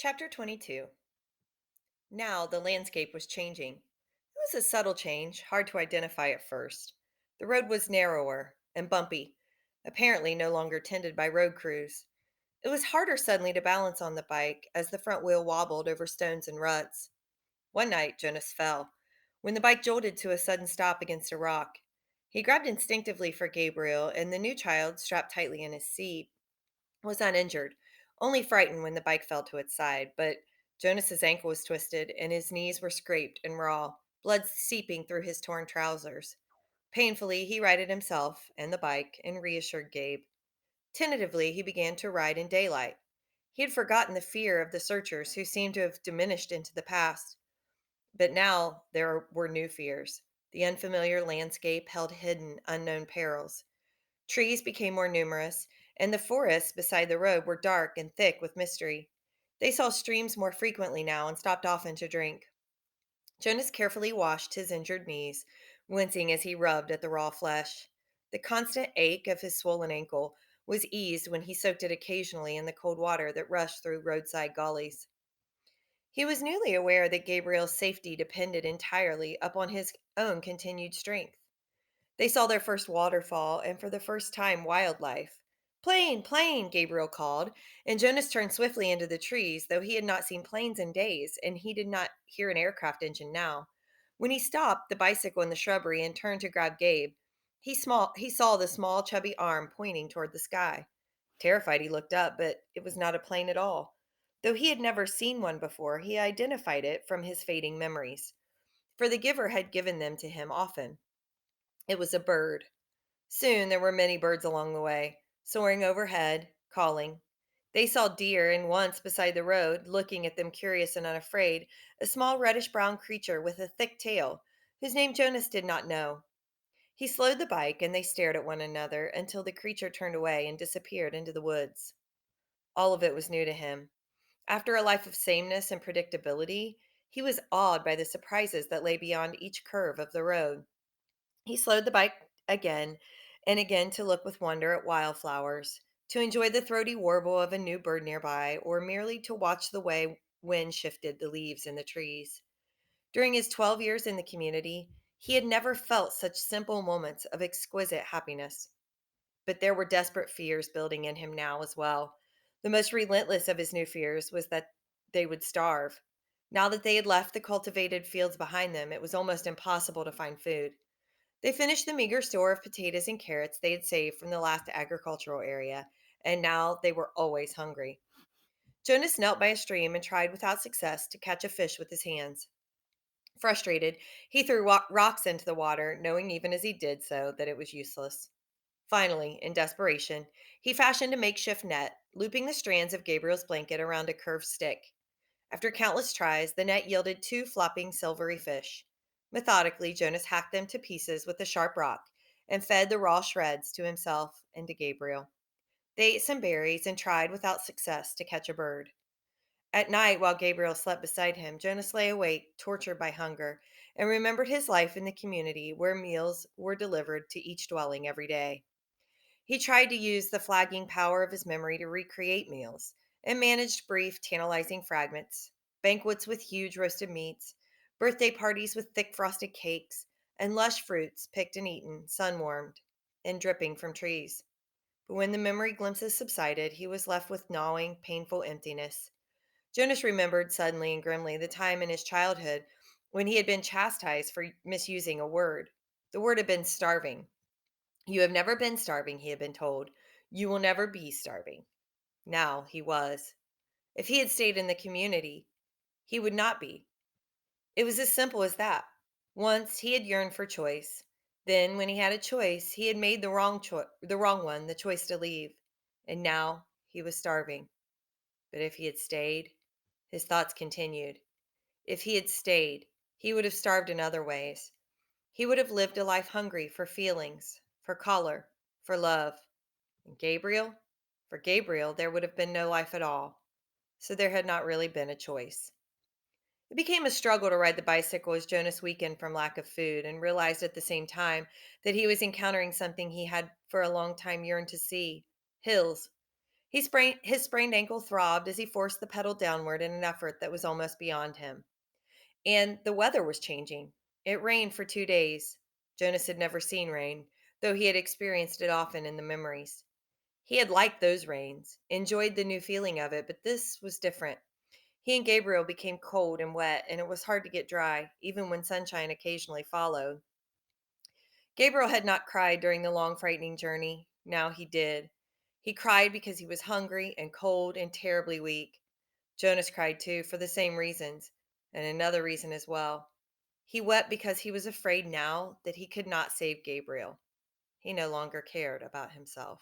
Chapter 22. Now the landscape was changing. It was a subtle change, hard to identify at first. The road was narrower and bumpy, apparently no longer tended by road crews. It was harder suddenly to balance on the bike as the front wheel wobbled over stones and ruts. One night, Jonas fell when the bike jolted to a sudden stop against a rock. He grabbed instinctively for Gabriel, and the new child, strapped tightly in his seat, was uninjured, only frightened when the bike fell to its side. But Jonas's ankle was twisted and his knees were scraped and raw, blood seeping through his torn trousers. Painfully, he righted himself and the bike and reassured Gabe. Tentatively, he began to ride in daylight. He had forgotten the fear of the searchers who seemed to have diminished into the past. But now there were new fears. The unfamiliar landscape held hidden, unknown perils. Trees became more numerous, and the forests beside the road were dark and thick with mystery. They saw streams more frequently now and stopped often to drink. Jonas carefully washed his injured knees, wincing as he rubbed at the raw flesh. The constant ache of his swollen ankle was eased when he soaked it occasionally in the cold water that rushed through roadside gullies. He was newly aware that Gabriel's safety depended entirely upon his own continued strength. They saw their first waterfall and for the first time wildlife. Plane, plane, Gabriel called, and Jonas turned swiftly into the trees, though he had not seen planes in days, and he did not hear an aircraft engine now. When he stopped the bicycle in the shrubbery and turned to grab Gabe, he saw the small, chubby arm pointing toward the sky. Terrified, he looked up, but it was not a plane at all. Though he had never seen one before, he identified it from his fading memories, for the giver had given them to him often. It was a bird. Soon there were many birds along the way, soaring overhead, calling. They saw deer, and once beside the road, looking at them curious and unafraid, a small reddish brown creature with a thick tail, whose name Jonas did not know. He slowed the bike, and they stared at one another until the creature turned away and disappeared into the woods. All of it was new to him. After a life of sameness and predictability, he was awed by the surprises that lay beyond each curve of the road. He slowed the bike again and again to look with wonder at wildflowers, to enjoy the throaty warble of a new bird nearby, or merely to watch the way wind shifted the leaves in the trees. During his 12 years in the community, he had never felt such simple moments of exquisite happiness. But there were desperate fears building in him now as well. The most relentless of his new fears was that they would starve. Now that they had left the cultivated fields behind them, it was almost impossible to find food. They finished the meager store of potatoes and carrots they had saved from the last agricultural area, and now they were always hungry. Jonas knelt by a stream and tried without success to catch a fish with his hands. Frustrated, he threw rocks into the water, knowing even as he did so that it was useless. Finally, in desperation, he fashioned a makeshift net, looping the strands of Gabriel's blanket around a curved stick. After countless tries, the net yielded two flopping silvery fish. Methodically, Jonas hacked them to pieces with a sharp rock and fed the raw shreds to himself and to Gabriel. They ate some berries and tried without success to catch a bird. At night, while Gabriel slept beside him, Jonas lay awake, tortured by hunger, and remembered his life in the community where meals were delivered to each dwelling every day. He tried to use the flagging power of his memory to recreate meals and managed brief, tantalizing fragments, banquets with huge roasted meats, birthday parties with thick frosted cakes, and lush fruits picked and eaten, sun warmed, and dripping from trees. But when the memory glimpses subsided, he was left with gnawing, painful emptiness. Jonas remembered suddenly and grimly the time in his childhood when he had been chastised for misusing a word. The word had been starving. You have never been starving, he had been told. You will never be starving. Now he was. If he had stayed in the community, he would not be. It was as simple as that. Once he had yearned for choice. Then, when he had a choice, he had made the wrong one, the choice to leave. And now he was starving. But if he had stayed, his thoughts continued. If he had stayed, he would have starved in other ways. He would have lived a life hungry for feelings, for color, for love. And Gabriel? For Gabriel, there would have been no life at all. So there had not really been a choice. It became a struggle to ride the bicycle as Jonas weakened from lack of food and realized at the same time that he was encountering something he had for a long time yearned to see: hills. His sprained ankle throbbed as he forced the pedal downward in an effort that was almost beyond him. And the weather was changing. It rained for 2 days. Jonas had never seen rain, though he had experienced it often in the memories. He had liked those rains, enjoyed the new feeling of it, but this was different. He and Gabriel became cold and wet, and it was hard to get dry, even when sunshine occasionally followed. Gabriel had not cried during the long, frightening journey. Now he did. He cried because he was hungry and cold and terribly weak. Jonas cried too, for the same reasons, and another reason as well. He wept because he was afraid now that he could not save Gabriel. He no longer cared about himself.